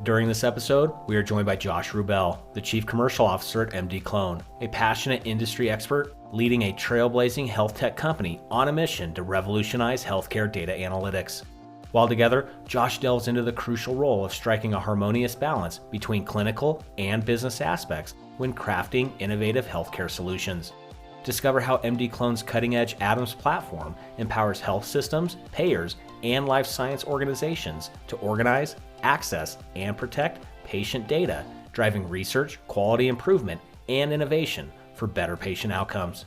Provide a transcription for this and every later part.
During this episode, we are joined by Josh Rubel, the Chief Commercial Officer at MD Clone, a passionate industry expert leading a trailblazing health tech company on a mission to revolutionize healthcare data analytics. While together, Josh delves into the crucial role of striking a harmonious balance between clinical and business aspects when crafting innovative healthcare solutions. Discover how MD Clone's cutting-edge Atoms platform empowers health systems, payers, and life science organizations to organize, access, and protect patient data, driving research, quality improvement, and innovation for better patient outcomes.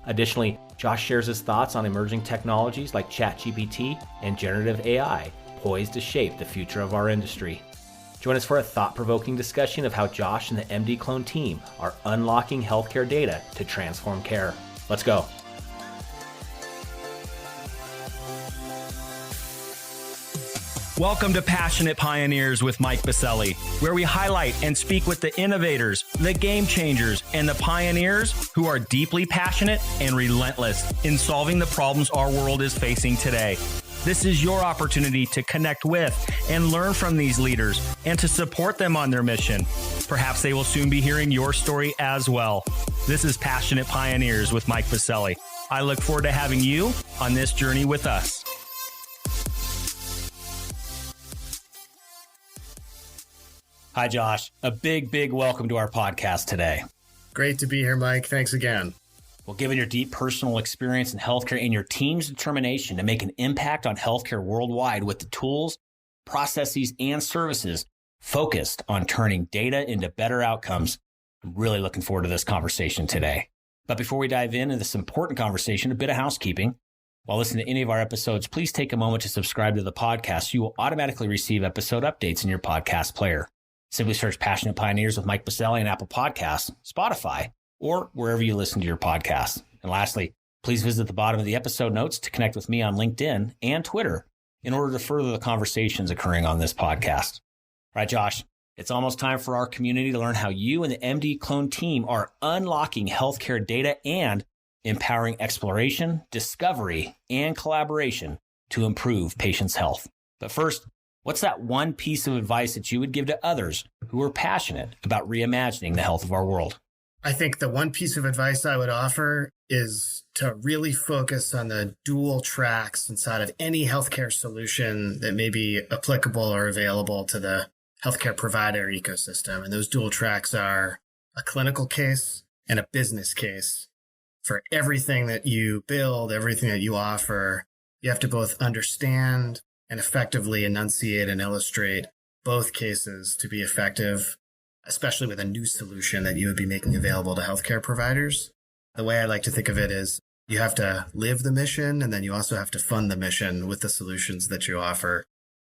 Additionally, Josh shares his thoughts on emerging technologies like ChatGPT and generative AI, poised to shape the future of our industry. Join us for a thought-provoking discussion of how Josh and the MD Clone team are unlocking healthcare data to transform care. Let's go. Welcome to Passionate Pioneers with Mike Biselli, where we highlight and speak with the innovators, the game changers, and the pioneers who are deeply passionate and relentless in solving the problems our world is facing today. This is your opportunity to connect with and learn from these leaders and to support them on their mission. Perhaps they will soon be hearing your story as well. This is Passionate Pioneers with Mike Biselli. I look forward to having you on this journey with us. Hi, Josh. A big welcome to our podcast today. Great to be here, Mike. Thanks again. Well, given your deep personal experience in healthcare and your team's determination to make an impact on healthcare worldwide with the tools, processes, and services focused on turning data into better outcomes, I'm really looking forward to this conversation today. But before we dive into this important conversation, a bit of housekeeping. While listening to any of our episodes, please take a moment to subscribe to the podcast so you will automatically receive episode updates in your podcast player. Simply search Passionate Pioneers with Mike Biselli on Apple Podcasts, Spotify, or wherever you listen to your podcasts. And lastly, please visit the bottom of the episode notes to connect with me on LinkedIn and Twitter in order to further the conversations occurring on this podcast. All right, Josh, it's almost time for our community to learn how you and the MD Clone team are unlocking healthcare data and empowering exploration, discovery, and collaboration to improve patients' health. But first, what's that one piece of advice that you would give to others who are passionate about reimagining the health of our world? I think the one piece of advice I would offer is to really focus on the dual tracks inside of any healthcare solution that may be applicable or available to the healthcare provider ecosystem. And those dual tracks are a clinical case and a business case. For everything that you build, everything that you offer, you have to both understand and effectively enunciate and illustrate both cases to be effective, especially with a new solution that you would be making available to healthcare providers. The way I like to think of it is you have to live the mission, and then you also have to fund the mission with the solutions that you offer.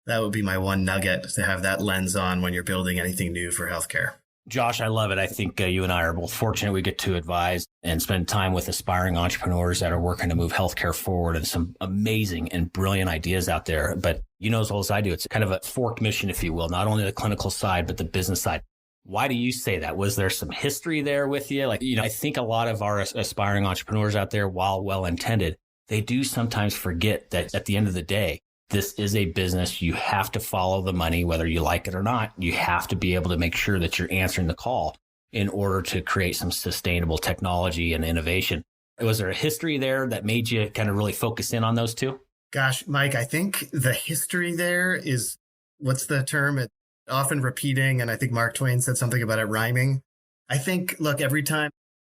That would be my one nugget, to have that lens on when you're building anything new for healthcare. Josh, I love it. I think you and I are both fortunate we get to advise and spend time with aspiring entrepreneurs that are working to move healthcare forward, and some amazing and brilliant ideas out there. But you know as well as I do, it's kind of a forked mission, if you will, not only the clinical side, but the business side. Why do you say that? Was there some history there with you? I think a lot of our aspiring entrepreneurs out there, while well-intended, they do sometimes forget that at the end of the day, this is a business. You have to follow the money, whether you like it or not. You have to be able to make sure that you're answering the call in order to create some sustainable technology and innovation. Was there a history there that made you kind of really focus in on those two? Gosh, Mike, I think the history there is, what's the term? It's often repeating, and I think Mark Twain said something about it rhyming. I think, look, every time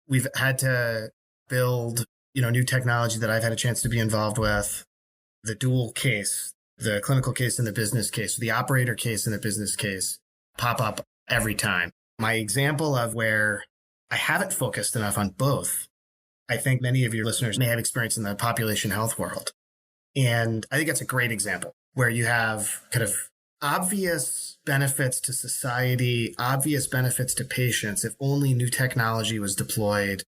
we've had to build, new technology that I've had a chance to be involved with, the dual case, the clinical case and the business case, the operator case and the business case pop up every time. My example of where I haven't focused enough on both, I think many of your listeners may have experience in the population health world. And I think that's a great example where you have kind of obvious benefits to society, obvious benefits to patients if only new technology was deployed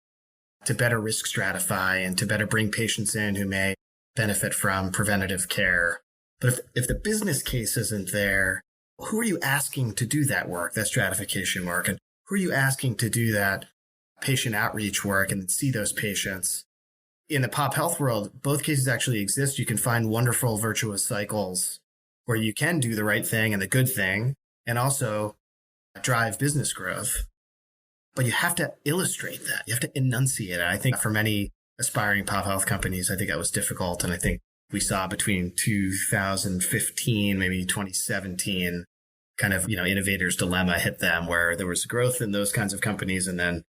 to better risk stratify and to better bring patients in who may benefit from preventative care. But if the business case isn't there, who are you asking to do that work, that stratification work? And who are you asking to do that patient outreach work and see those patients? In the pop health world, both cases actually exist. You can find wonderful virtuous cycles where you can do the right thing and the good thing and also drive business growth. But you have to illustrate that. You have to enunciate it. I think for many aspiring pop health companies, I think that was difficult. And I think we saw between 2015, maybe 2017, kind of, innovator's dilemma hit them, where there was growth in those kinds of companies. And then,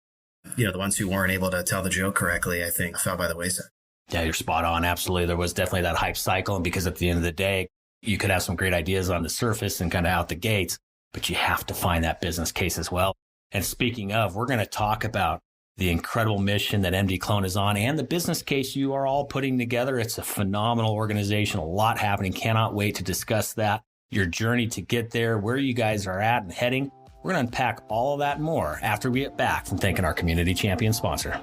the ones who weren't able to tell the joke correctly, I think, fell by the wayside. Yeah, you're spot on. Absolutely. There was definitely that hype cycle. And because at the end of the day, you could have some great ideas on the surface and kind of out the gates, but you have to find that business case as well. And speaking of, we're going to talk about the incredible mission that MD Clone is on and the business case you are all putting together. It's a phenomenal organization, a lot happening. Cannot wait to discuss that, your journey to get there, where you guys are at and heading. We're going to unpack all of that and more after we get back from thanking our community champion sponsor.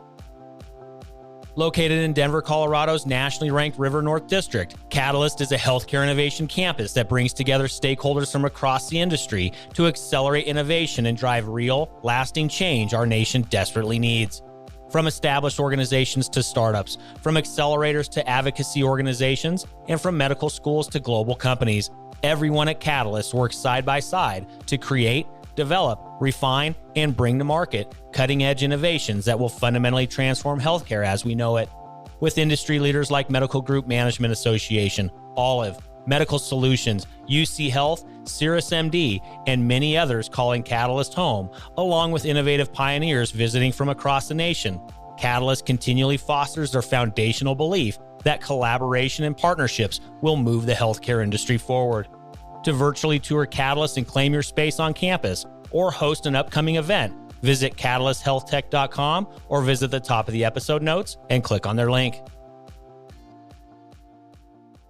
Located in Denver, Colorado's nationally ranked River North District, Catalyst is a healthcare innovation campus that brings together stakeholders from across the industry to accelerate innovation and drive real, lasting change our nation desperately needs. From established organizations to startups, from accelerators to advocacy organizations, and from medical schools to global companies, everyone at Catalyst works side by side to create, develop, refine, and bring to market cutting-edge innovations that will fundamentally transform healthcare as we know it. With industry leaders like Medical Group Management Association, Olive, Medical Solutions, UC Health, CirrusMD, and many others calling Catalyst home, along with innovative pioneers visiting from across the nation, Catalyst continually fosters their foundational belief that collaboration and partnerships will move the healthcare industry forward. To virtually tour Catalyst and claim your space on campus or host an upcoming event, visit catalysthealthtech.com or visit the top of the episode notes and click on their link.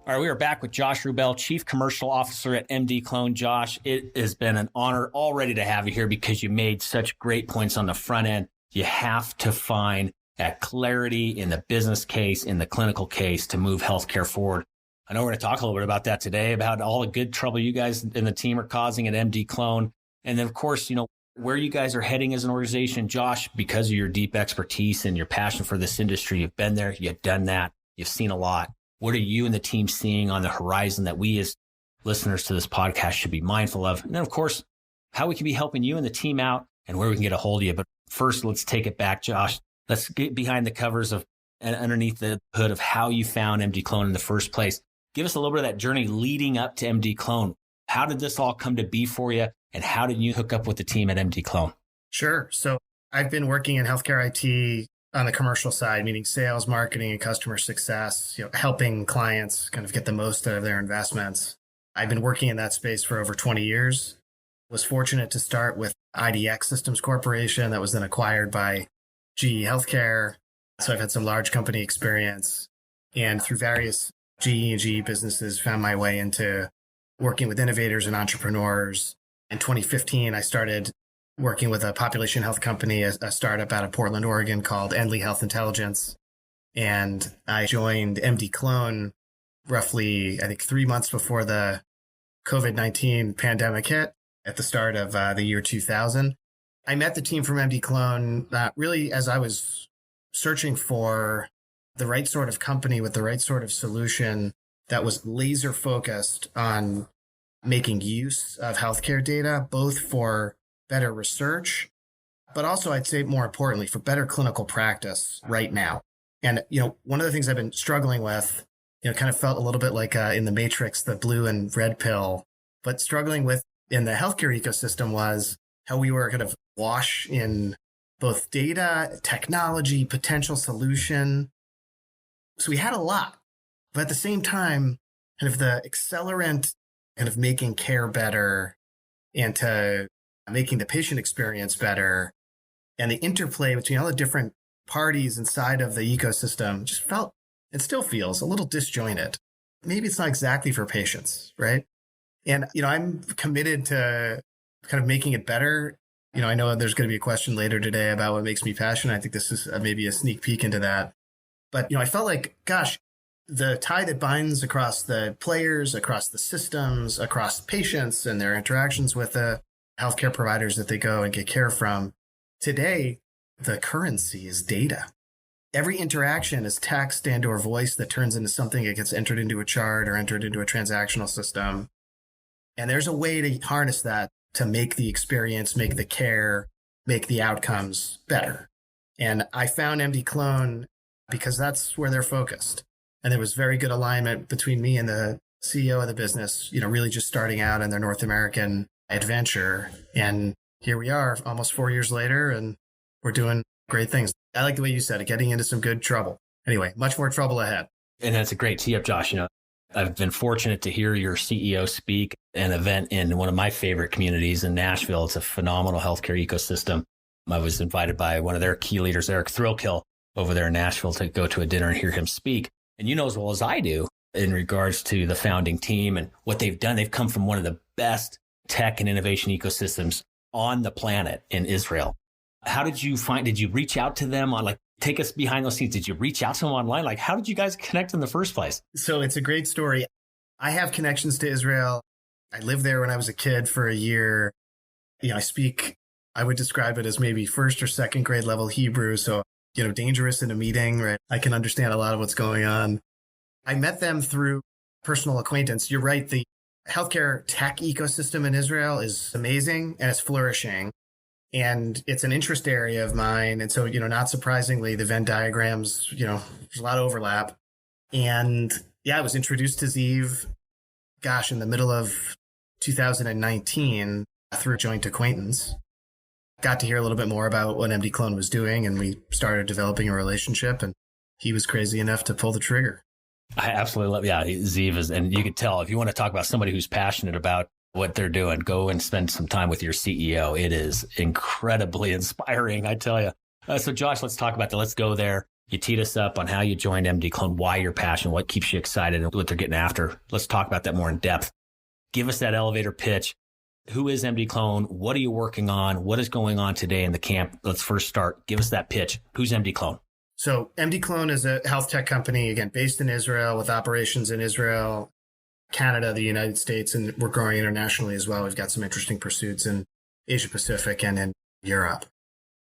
All right, we are back with Josh Rubel, Chief Commercial Officer at MD Clone. Josh, it has been an honor already to have you here because you made such great points on the front end. You have to find that clarity in the business case, in the clinical case to move healthcare forward. I know we're going to talk a little bit about that today, about all the good trouble you guys and the team are causing at MD Clone. And then, of course, where you guys are heading as an organization. Josh, because of your deep expertise and your passion for this industry, you've been there, you've done that, you've seen a lot. What are you and the team seeing on the horizon that we as listeners to this podcast should be mindful of? And then, of course, how we can be helping you and the team out and where we can get a hold of you. But first, let's take it back, Josh. Let's get behind the covers of and underneath the hood of how you found MD Clone in the first place. Give us a little bit of that journey leading up to MD Clone. How did this all come to be for you? And how did you hook up with the team at MD Clone? Sure. So I've been working in healthcare IT on the commercial side, meaning sales, marketing, and customer success, helping clients kind of get the most out of their investments. I've been working in that space for over 20 years. Was fortunate to start with IDX Systems Corporation that was then acquired by GE Healthcare. So I've had some large company experience, and through various GE and GE businesses found my way into working with innovators and entrepreneurs. In 2015, I started working with a population health company, a startup out of Portland, Oregon called Endly Health Intelligence. And I joined MD Clone roughly, I think, 3 months before the COVID-19 pandemic hit at the start of the year 2000. I met the team from MD Clone really as I was searching for the right sort of company with the right sort of solution that was laser focused on making use of healthcare data, both for better research, but also I'd say more importantly, for better clinical practice right now. And, one of the things I've been struggling with, kind of felt a little bit like in the Matrix, the blue and red pill, but struggling with in the healthcare ecosystem was how we were kind of awash in both data, technology, potential solution. So we had a lot, but at the same time, kind of the accelerant kind of making care better and to making the patient experience better and the interplay between all the different parties inside of the ecosystem just felt and still feels a little disjointed. Maybe it's not exactly for patients, right? And, I'm committed to kind of making it better. I know there's going to be a question later today about what makes me passionate. I think this is maybe a sneak peek into that. But, I felt like, gosh, the tie that binds across the players, across the systems, across patients and their interactions with the healthcare providers that they go and get care from. Today, the currency is data. Every interaction is text and or voice that turns into something that gets entered into a chart or entered into a transactional system. And there's a way to harness that to make the experience, make the care, make the outcomes better. And I found MD Clone because that's where they're focused. And there was very good alignment between me and the CEO of the business, really just starting out in their North American adventure. And here we are almost 4 years later, and we're doing great things. I like the way you said it, getting into some good trouble. Anyway, much more trouble ahead. And that's a great tee up, Josh. I've been fortunate to hear your CEO speak at an event in one of my favorite communities in Nashville. It's a phenomenal healthcare ecosystem. I was invited by one of their key leaders, Eric Thrillkill, over there in Nashville to go to a dinner and hear him speak. And you know as well as I do in regards to the founding team and what they've done. They've come from one of the best tech and innovation ecosystems on the planet in Israel. How did you reach out to them on take us behind those scenes? Did you reach out to them online? How did you guys connect in the first place? So it's a great story. I have connections to Israel. I lived there when I was a kid for a year. I would describe it as maybe first or second grade level Hebrew. So, dangerous in a meeting, right? I can understand a lot of what's going on. I met them through personal acquaintance. You're right. The healthcare tech ecosystem in Israel is amazing and it's flourishing. And it's an interest area of mine. And so, not surprisingly, the Venn diagrams, there's a lot of overlap. And I was introduced to Zeev, in the middle of 2019 through a joint acquaintance. Got to hear a little bit more about what MD Clone was doing, and we started developing a relationship, and he was crazy enough to pull the trigger. I absolutely love, Zeev is, and you can tell if you want to talk about somebody who's passionate about what they're doing, go and spend some time with your CEO. It is incredibly inspiring, I tell you. So Josh, let's talk about that. Let's go there. You teed us up on how you joined MD Clone, why you're passionate, what keeps you excited, and what they're getting after. Let's talk about that more in depth. Give us that elevator pitch. Who is MD Clone? What are you working on? What is going on today in the camp? Let's first start. Give us that pitch. Who's MD Clone? So MD Clone is a health tech company, again, based in Israel with operations in Israel, Canada, the United States, and we're growing internationally as well. We've got some interesting pursuits in Asia Pacific and in Europe.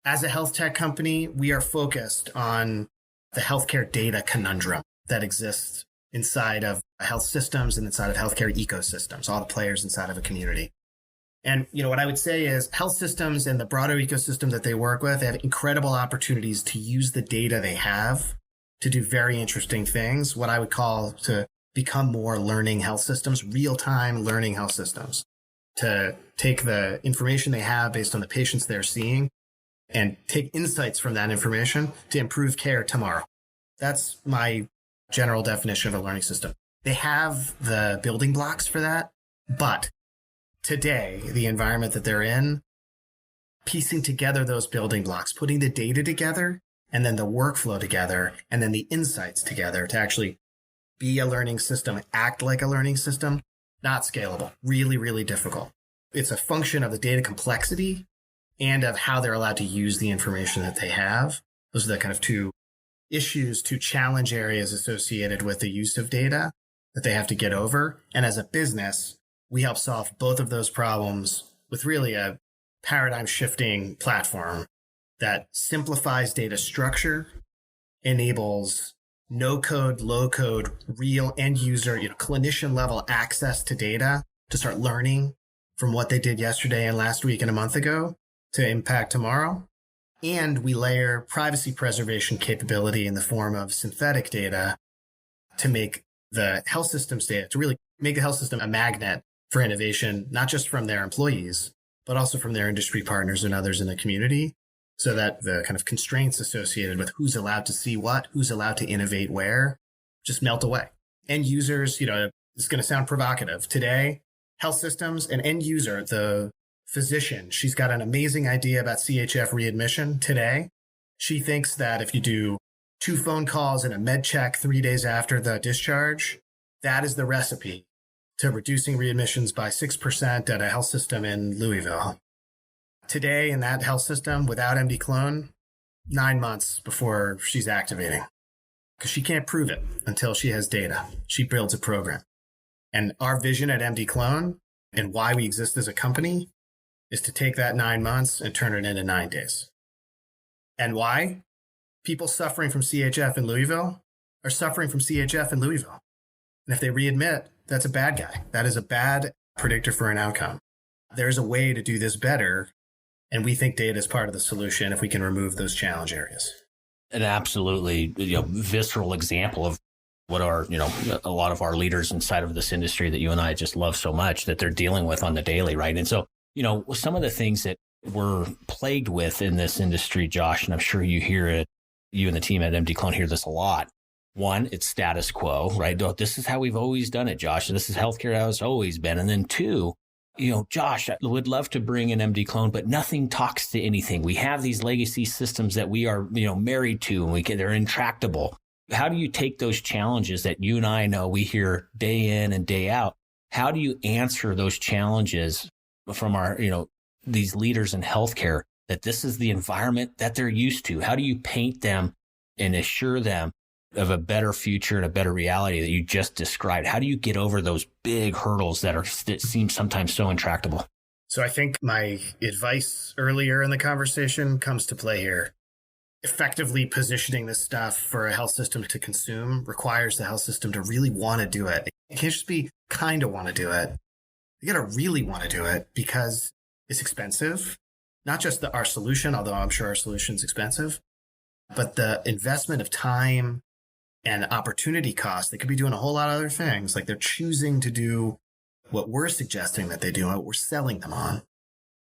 As a health tech company, we are focused on the healthcare data conundrum that exists inside of health systems and inside of healthcare ecosystems, all the players inside of a community. And, what I would say is health systems and the broader ecosystem that they work with, they have incredible opportunities to use the data they have to do very interesting things, what I would call to become more learning health systems, real-time learning health systems, to take the information they have based on the patients they're seeing and take insights from that information to improve care tomorrow. That's my general definition of a learning system. They have the building blocks for that, but today, the environment that they're in, piecing together those building blocks, putting the data together, and then the workflow together, and then the insights together to actually be a learning system, act like a learning system, not scalable, really, really difficult. It's a function of the data complexity and of how they're allowed to use the information that they have. Those are the kind of two challenge areas associated with the use of data that they have to get over. And as a business, we help solve both of those problems with really a paradigm shifting platform that simplifies data structure, enables no code, low code, real end user, clinician level access to data to start learning from what they did yesterday and last week and a month ago to impact tomorrow. And we layer privacy preservation capability in the form of synthetic data to make the health systems data, to really make the health system a magnet for innovation, not just from their employees, but also from their industry partners and others in the community, so that the kind of constraints associated with who's allowed to see what, who's allowed to innovate where, just melt away. End users, it's going to sound provocative. Today, health systems, an end user, the physician, she's got an amazing idea about CHF readmission today. She thinks that if you do 2 phone calls and a med check 3 days after the discharge, that is the recipe to reducing readmissions by 6% at a health system in Louisville. Today, in that health system, without MD Clone, 9 months before she's activating. Because she can't prove it until she has data. She builds a program. And our vision at MD Clone and why we exist as a company is to take that 9 months and turn it into 9 days. And why? People suffering from CHF in Louisville are suffering from CHF in Louisville. And if they readmit, that's a bad guy. That is a bad predictor for an outcome. there's a way to do this better. And we think data is part of the solution if we can remove those challenge areas. An absolutely visceral example of what are, a lot of our leaders inside of this industry that you and I just love so much that they're dealing with on the daily, right? And so, some of the things that we're plagued with in this industry, Josh, and I'm sure you hear it, you and the team at MD Clone hear this a lot. One, it's status quo, right? This is how we've always done it, Josh. This is healthcare how it's always been. And then two, Josh, I would love to bring in MD Clone, but nothing talks to anything. We have these legacy systems that we are, married to, and they're intractable. How do you take those challenges that you and I know we hear day in and day out? How do you answer those challenges from our, these leaders in healthcare that this is the environment that they're used to? How do you paint them and assure them of a better future and a better reality that you just described? How do you get over those big hurdles that seem sometimes so intractable? So I think my advice earlier in the conversation comes to play here. Effectively positioning this stuff for a health system to consume requires the health system to really want to do it. It can't just be kind of want to do it. You got to really want to do it because it's expensive. Not just our solution, although I'm sure our solution's expensive, but the investment of time and opportunity cost. They could be doing a whole lot of other things. Like they're choosing to do what we're suggesting that they do and what we're selling them on.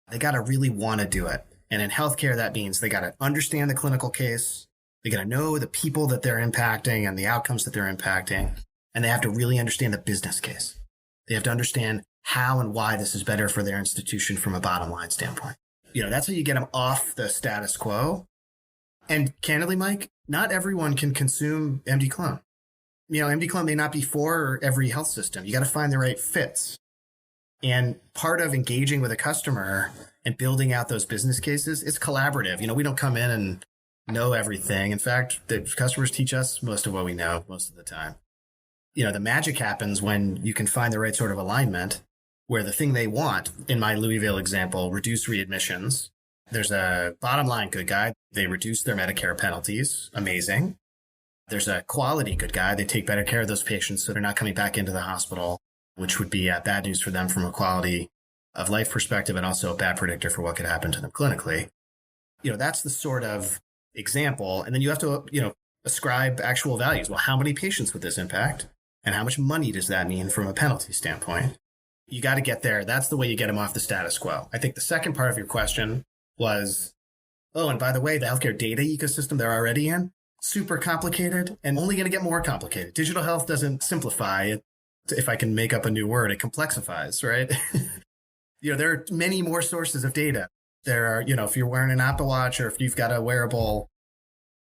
They got to really want to do it. And in healthcare, that means they got to understand the clinical case. They got to know the people that they're impacting and the outcomes that they're impacting. And they have to really understand the business case. They have to understand how and why this is better for their institution from a bottom line standpoint. That's how you get them off the status quo. And candidly, Mike, not everyone can consume MD Clone. MD Clone may not be for every health system. You got to find the right fits. And part of engaging with a customer and building out those business cases is collaborative. We don't come in and know everything. In fact, the customers teach us most of what we know most of the time. The magic happens when you can find the right sort of alignment where the thing they want, in my Louisville example, reduce readmissions. There's a bottom line good guy. They reduce their Medicare penalties. Amazing. There's a quality good guy. They take better care of those patients so they're not coming back into the hospital, which would be bad news for them from a quality of life perspective and also a bad predictor for what could happen to them clinically. That's the sort of example. And then you have to, ascribe actual values. Well, how many patients would this impact? And how much money does that mean from a penalty standpoint? You got to get there. That's the way you get them off the status quo. I think the second part of your question was, oh, and by the way, the healthcare data ecosystem they're already in, super complicated and only going to get more complicated. Digital health doesn't simplify it. If I can make up a new word, it complexifies, right? There are many more sources of data. There are, if you're wearing an Apple Watch or if you've got a wearable,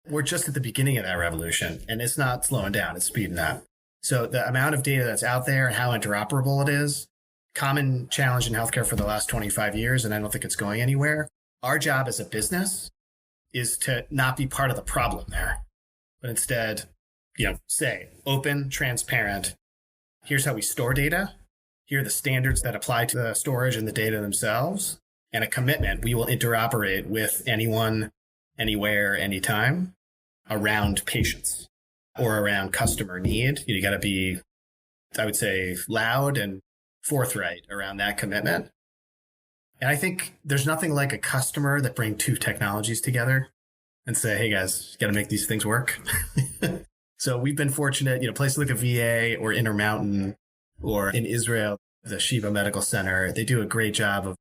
we're just at the beginning of that revolution and it's not slowing down, it's speeding up. So the amount of data that's out there and how interoperable it is, common challenge in healthcare for the last 25 years, and I don't think it's going anywhere. Our job as a business is to not be part of the problem there, but instead, say open, transparent. Here's how we store data. Here are the standards that apply to the storage and the data themselves, and a commitment. We will interoperate with anyone, anywhere, anytime around patients or around customer need. You got to be, I would say, loud and forthright around that commitment. And I think there's nothing like a customer that bring two technologies together and say, hey guys, you got to make these things work. So we've been fortunate, places like a VA or Intermountain or in Israel, the Sheba Medical Center, they do a great job of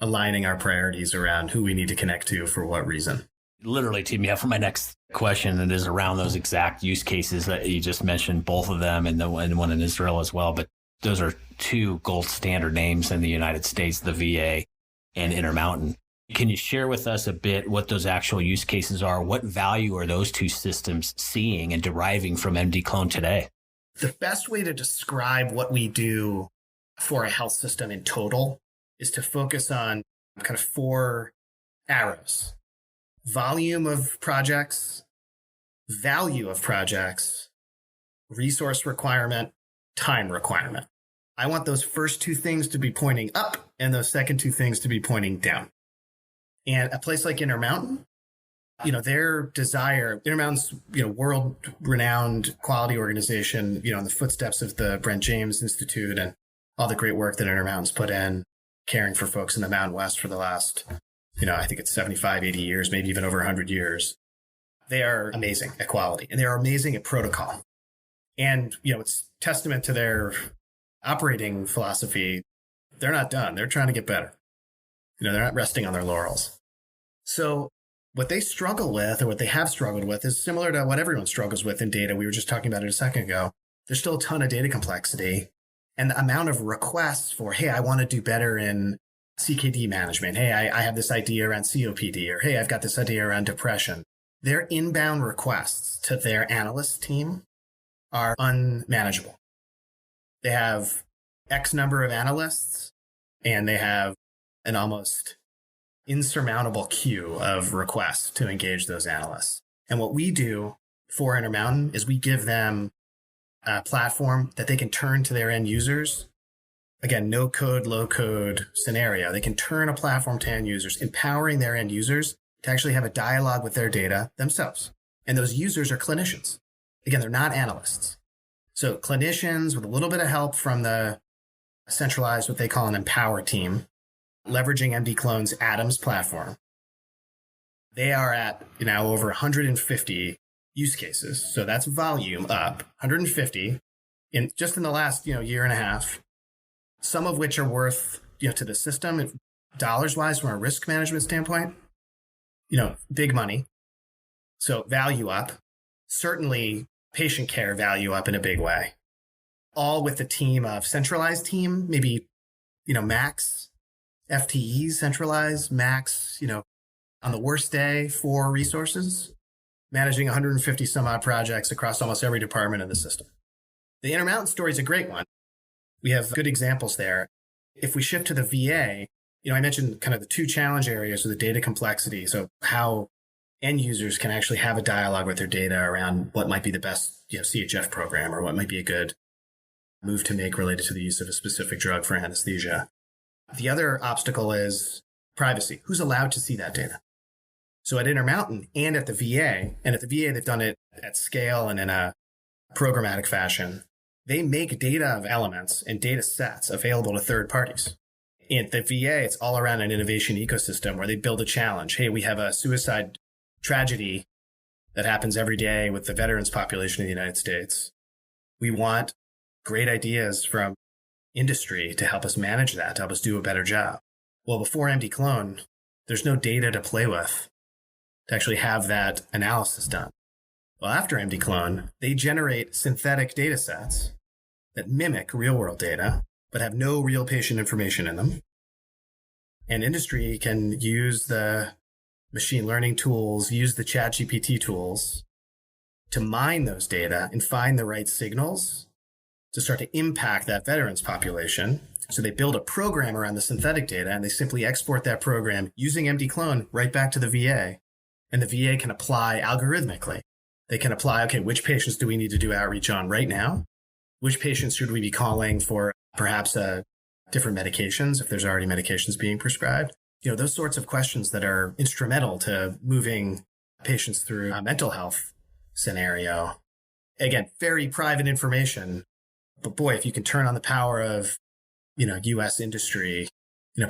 aligning our priorities around who we need to connect to for what reason. Literally teed me up for my next question. It is around those exact use cases that you just mentioned, both of them and one in Israel as well. But those are two gold standard names in the United States, the VA and Intermountain. Can you share with us a bit what those actual use cases are? What value are those two systems seeing and deriving from MD Clone today? The best way to describe what we do for a health system in total is to focus on kind of 4 arrows: volume of projects, value of projects, resource requirement, time requirement. I want those first 2 things to be pointing up and those second 2 things to be pointing down. And a place like Intermountain, their desire, Intermountain's, world-renowned quality organization, in the footsteps of the Brent James Institute and all the great work that Intermountain's put in. caring for folks in the Mountain West for the last, I think it's 75, 80 years, maybe even over 100 years. They are amazing at quality and they are amazing at protocol. And, it's testament to their operating philosophy. They're not done. They're trying to get better. They're not resting on their laurels. So what they struggle with, or what they have struggled with, is similar to what everyone struggles with in data. We were just talking about it a second ago. There's still a ton of data complexity, and the amount of requests for, hey, I want to do better in CKD management. Hey, I have this idea around COPD, or hey, I've got this idea around depression. Their inbound requests to their analyst team are unmanageable. They have X number of analysts, and they have an almost insurmountable queue of requests to engage those analysts. And what we do for Intermountain is we give them a platform that they can turn to their end users. Again, no code, low code scenario. They can turn a platform to end users, empowering their end users to actually have a dialogue with their data themselves. And those users are clinicians. Again, they're not analysts. So clinicians with a little bit of help from the centralized, what they call an empower team, leveraging MD Clone's Atoms platform. They are at now over 150 use cases. So that's volume up, 150 in the last, year and a half, some of which are worth, to the system dollars wise from a risk management standpoint, big money. So value up, certainly patient care value up in a big way, all with the team of centralized team, maybe, max FTEs, centralized, max, on the worst day, 4 resources, managing 150 some odd projects across almost every department in the system. The Intermountain story is a great one. We have good examples there. If we shift to the VA, I mentioned kind of the 2 challenge areas of the data complexity. So how end users can actually have a dialogue with their data around what might be the best, CHF program, or what might be a good move to make related to the use of a specific drug for anesthesia. The other obstacle is privacy. Who's allowed to see that data? So at Intermountain and at the VA, they've done it at scale and in a programmatic fashion. They make data of elements and data sets available to third parties. At the VA, it's all around an innovation ecosystem where they build a challenge. Hey, we have a suicide tragedy that happens every day with the veterans population of the United States. We want great ideas from industry to help us manage that, to help us do a better job. Well, before MD Clone, there's no data to play with to actually have that analysis done. Well, after MD Clone, they generate synthetic data sets that mimic real-world data, but have no real patient information in them. And industry can use the machine learning tools, use the ChatGPT tools to mine those data and find the right signals to start to impact that veterans population. So they build a program around the synthetic data, and they simply export that program using MD Clone right back to the VA. And the VA can apply algorithmically. They can apply, okay, which patients do we need to do outreach on right now? Which patients should we be calling for perhaps different medications if there's already medications being prescribed? Those sorts of questions that are instrumental to moving patients through a mental health scenario. Again, very private information. But boy, if you can turn on the power of, U.S. industry,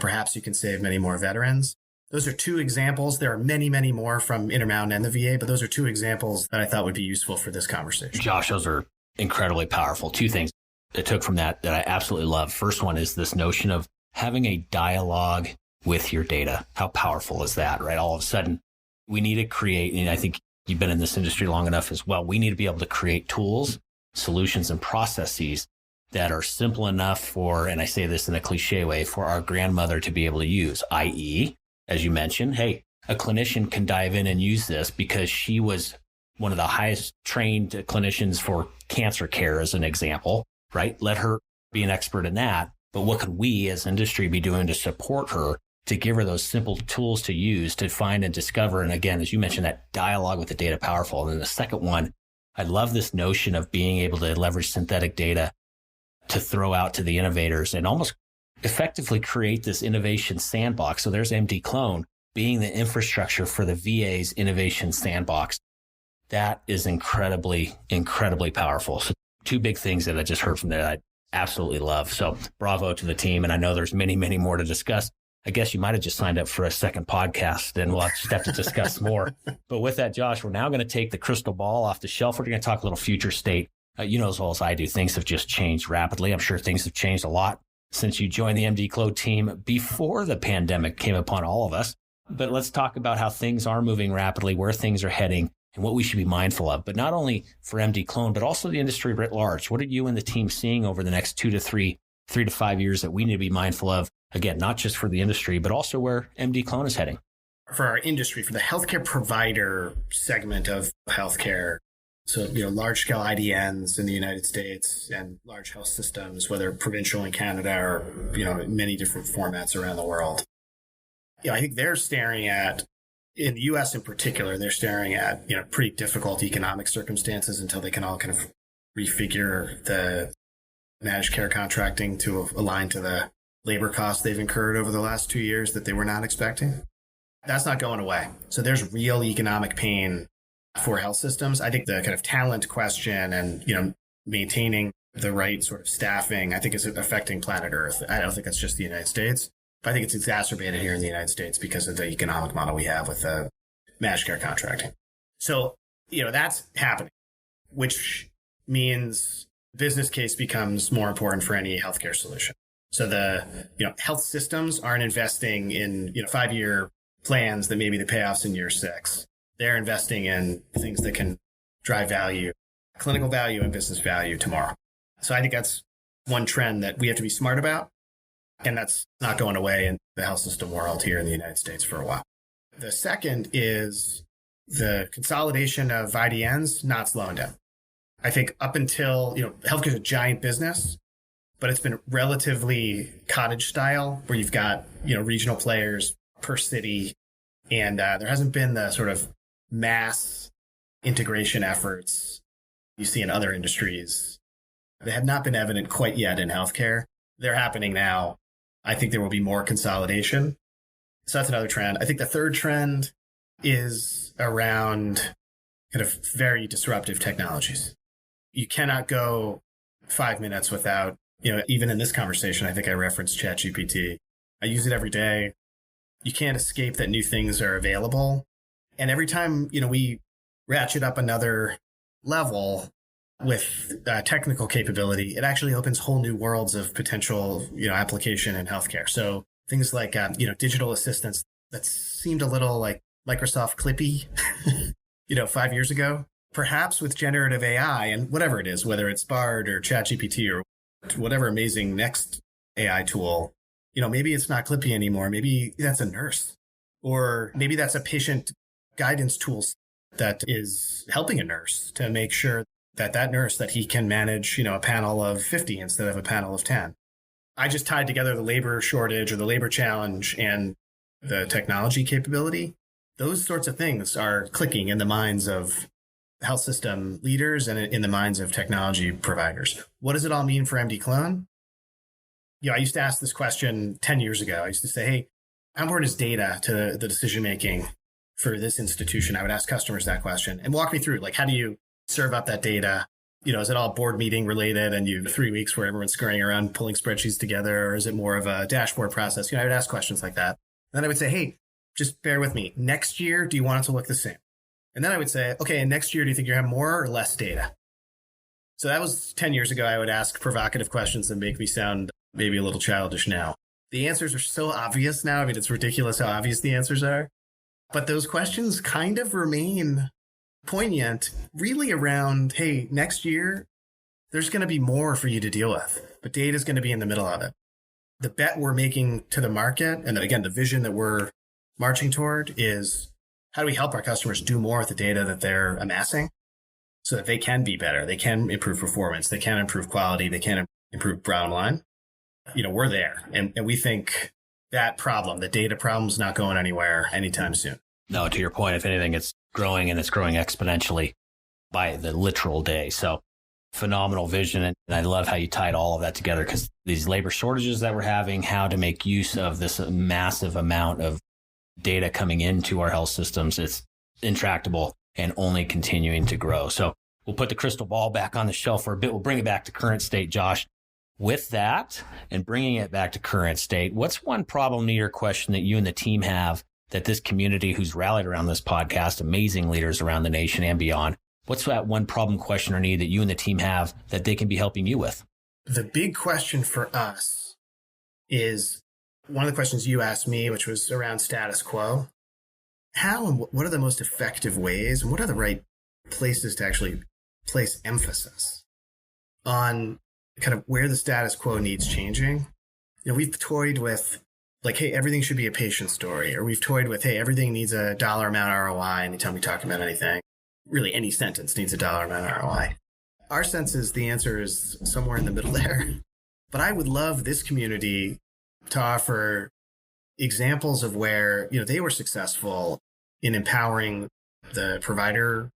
perhaps you can save many more veterans. Those are 2 examples. There are many, many more from Intermountain and the VA, but those are 2 examples that I thought would be useful for this conversation. Josh, those are incredibly powerful. 2 things I took from that I absolutely love. First one is this notion of having a dialogue with your data. How powerful is that, right? All of a sudden, we need to create, and I think you've been in this industry long enough as well, we need to be able to create tools, solutions, and processes that are simple enough for, and I say this in a cliche way, for our grandmother to be able to use, i.e., as you mentioned, hey, a clinician can dive in and use this because she was one of the highest trained clinicians for cancer care, as an example, right? Let her be an expert in that. But what could we as industry be doing to support her, to give her those simple tools to use, to find and discover? And again, as you mentioned, that dialogue with the data powerful. And then the second one, I love this notion of being able to leverage synthetic data to throw out to the innovators and almost effectively create this innovation sandbox. So there's MD Clone being the infrastructure for the VA's innovation sandbox. That is incredibly, incredibly powerful. So 2 big things that I just heard from there that absolutely love. So bravo to the team. And I know there's many, many more to discuss. I guess you might have just signed up for a second podcast and we'll just have to discuss more. But with that, Josh, we're now going to take the crystal ball off the shelf. We're going to talk a little future state. You know as well as I do, things have just changed rapidly. I'm sure things have changed a lot since you joined the MD Clo team before the pandemic came upon all of us. But let's talk about how things are moving rapidly, where things are heading, and what we should be mindful of. But not only for MD Clone, but also the industry writ large. What are you and the team seeing over the next 2 to 3 to 5 years that we need to be mindful of? Again, not just for the industry, but also where MD Clone is heading. For our industry, for the healthcare provider segment of healthcare, so, large scale IDNs in the United States and large health systems, whether provincial in Canada or, in many different formats around the world. I think they're staring at, in the US in particular, they're staring at, pretty difficult economic circumstances until they can all kind of refigure the managed care contracting to align to the labor costs they've incurred over the last 2 years that they were not expecting. That's not going away. So there's real economic pain for health systems. I think the kind of talent question and, maintaining the right sort of staffing, I think is affecting planet Earth. I don't think it's just the United States, but I think it's exacerbated here in the United States because of the economic model we have with the managed care contracting. So, that's happening, which means business case becomes more important for any healthcare solution. So the, health systems aren't investing in, 5-year plans that maybe the payoffs in year 6. They're investing in things that can drive value, clinical value and business value tomorrow. So I think that's one trend that we have to be smart about. And that's not going away in the health system world here in the United States for a while. The second is the consolidation of IDNs not slowing down. I think up until, healthcare is a giant business, but it's been relatively cottage style where you've got, regional players per city. And there hasn't been the sort of mass integration efforts you see in other industries. They have not been evident quite yet in healthcare. They're happening now. I think there will be more consolidation. So that's another trend. I think the third trend is around kind of very disruptive technologies. You cannot go 5 minutes without, even in this conversation, I think I referenced ChatGPT. I use it every day. You can't escape that new things are available. And every time, we ratchet up another level with technical capability, it actually opens whole new worlds of potential, application in healthcare. So things like, digital assistants that seemed a little like Microsoft Clippy, 5 years ago, perhaps with generative AI and whatever it is, whether it's Bard or ChatGPT or whatever amazing next AI tool, maybe it's not Clippy anymore. Maybe that's a nurse, or maybe that's a patient guidance tool that is helping a nurse to make sure that nurse, that he can manage, a panel of 50 instead of a panel of 10. I just tied together the labor shortage or the labor challenge and the technology capability. Those sorts of things are clicking in the minds of health system leaders and in the minds of technology providers. What does it all mean for MD Clone? I used to ask this question 10 years ago. I used to say, hey, how important is data to the decision-making for this institution? I would ask customers that question and walk me through, how do you serve up that data? Is it all board meeting related and you 3 weeks where everyone's scurrying around pulling spreadsheets together, or is it more of a dashboard process? I would ask questions like that. Then I would say, hey, just bear with me. Next year, do you want it to look the same? And then I would say, okay, and next year, do you think you have more or less data? So that was 10 years ago. I would ask provocative questions that make me sound maybe a little childish now. The answers are so obvious now. I mean, it's ridiculous how obvious the answers are. But those questions kind of remain poignant, really around, hey, next year, there's going to be more for you to deal with, but data is going to be in the middle of it. The bet we're making to the market, and again, the vision that we're marching toward is, how do we help our customers do more with the data that they're amassing so that they can be better? They can improve performance. They can improve quality. They can improve bottom line. We're there. And we think that problem, the data problem, is not going anywhere anytime soon. No, to your point, if anything, it's growing, and it's growing exponentially by the literal day. So phenomenal vision. And I love how you tied all of that together, because these labor shortages that we're having, how to make use of this massive amount of data coming into our health systems, it's intractable and only continuing to grow. So we'll put the crystal ball back on the shelf for a bit. We'll bring it back to current state, Josh. With that, and bringing it back to current state, what's one problem, need, or question that you and the team have that this community who's rallied around this podcast, amazing leaders around the nation and beyond, what's that one problem, question, or need that you and the team have that they can be helping you with? The big question for us is one of the questions you asked me, which was around status quo. How and what are the most effective ways, and what are the right places to actually place emphasis on kind of where the status quo needs changing? We've toyed with like, hey, everything should be a patient story, or we've toyed with, hey, everything needs a dollar amount ROI anytime we talk about anything. Really, any sentence needs a dollar amount ROI. Our sense is the answer is somewhere in the middle there. But I would love this community to offer examples of where, they were successful in empowering the provider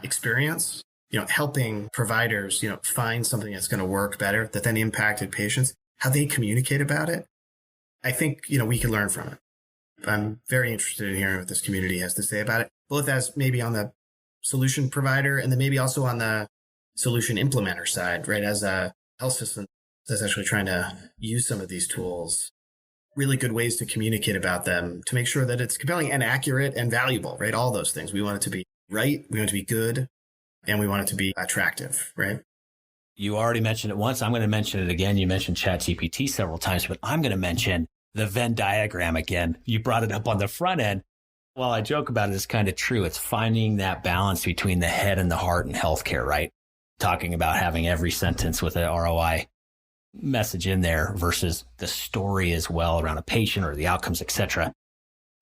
experience, helping providers, find something that's going to work better, that then impacted patients, how they communicate about it. I think, we can learn from it. I'm very interested in hearing what this community has to say about it, both as maybe on the solution provider and then maybe also on the solution implementer side, right? As a health system that's actually trying to use some of these tools, really good ways to communicate about them to make sure that it's compelling and accurate and valuable, right? All those things. We want it to be right. We want it to be good, and we want it to be attractive, right? You already mentioned it once. I'm going to mention it again. You mentioned ChatGPT several times, but I'm going to mention the Venn diagram again. You brought it up on the front end. While I joke about it, it's kind of true. It's finding that balance between the head and the heart in healthcare, right? Talking about having every sentence with an ROI message in there versus the story as well around a patient or the outcomes, etc.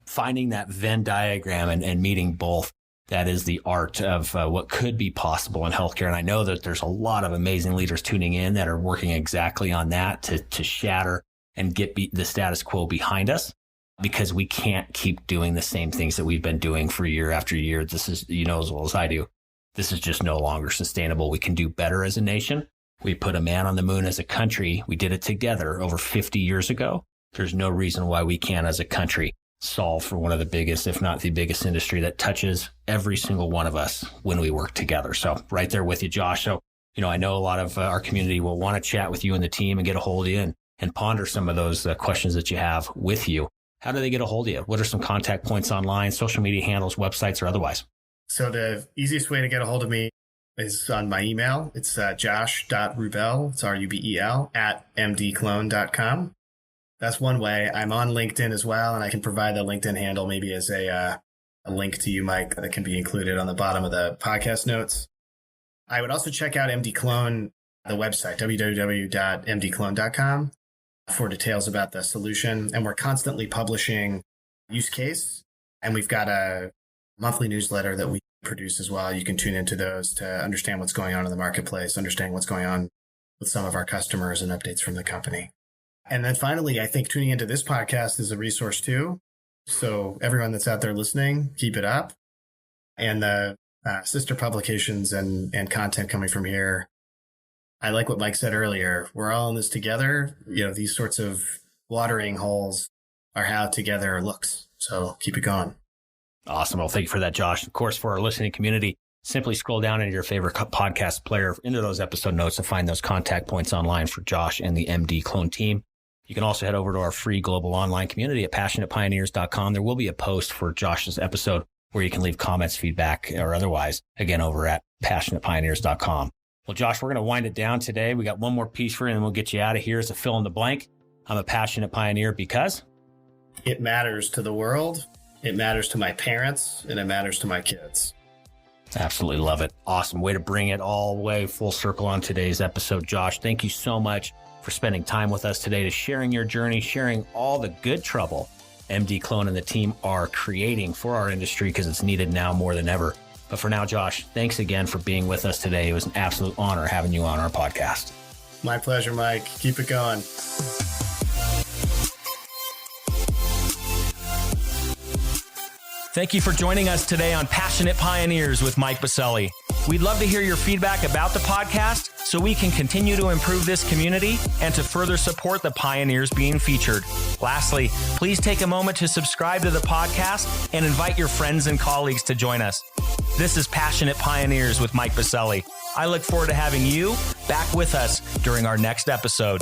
Finding that Venn diagram and meeting both, that is the art of what could be possible in healthcare. And I know that there's a lot of amazing leaders tuning in that are working exactly on that to shatter and get the status quo behind us, because we can't keep doing the same things that we've been doing for year after year. This is, as well as I do, this is just no longer sustainable. We can do better as a nation. We put a man on the moon as a country. We did it together over 50 years ago. There's no reason why we can't, as a country, solve for one of the biggest, if not the biggest industry that touches every single one of us when we work together. So right there with you, Josh. So, I know a lot of our community will want to chat with you and the team and get a hold of you and ponder some of those questions that you have with you. How do they get a hold of you? What are some contact points online, social media handles, websites, or otherwise? So the easiest way to get a hold of me is on my email. It's josh.rubel, it's R-U-B-E-L, @mdclone.com. That's one way. I'm on LinkedIn as well, and I can provide the LinkedIn handle maybe as a link to you, Mike, that can be included on the bottom of the podcast notes. I would also check out MD Clone, the website, www.mdclone.com, for details about the solution. And we're constantly publishing use case, and we've got a monthly newsletter that we produce as well. You can tune into those to understand what's going on in the marketplace, understand what's going on with some of our customers and updates from the company. And then finally, I think tuning into this podcast is a resource too. So everyone that's out there listening, keep it up. And the sister publications and content coming from here. I like what Mike said earlier. We're all in this together. These sorts of watering holes are how together looks. So keep it going. Awesome. Well, thank you for that, Josh. Of course, for our listening community, simply scroll down into your favorite podcast player into those episode notes to find those contact points online for Josh and the MD Clone team. You can also head over to our free global online community at passionatepioneers.com. There will be a post for Josh's episode where you can leave comments, feedback, or otherwise, again, over at passionatepioneers.com. Well, Josh, we're going to wind it down today. We got one more piece for you, and then we'll get you out of here as a fill in the blank. I'm a passionate pioneer because it matters to the world, it matters to my parents, and it matters to my kids. Absolutely love it. Awesome way to bring it all the way full circle on today's episode. Josh, thank you so much for spending time with us today, to sharing your journey, sharing all the good trouble MD Clone and the team are creating for our industry, because it's needed now more than ever. But for now, Josh, thanks again for being with us today. It was an absolute honor having you on our podcast. My pleasure, Mike. Keep it going. Thank you for joining us today on Passionate Pioneers with Mike Biselli. We'd love to hear your feedback about the podcast so we can continue to improve this community and to further support the pioneers being featured. Lastly, please take a moment to subscribe to the podcast and invite your friends and colleagues to join us. This is Passionate Pioneers with Mike Biselli. I look forward to having you back with us during our next episode.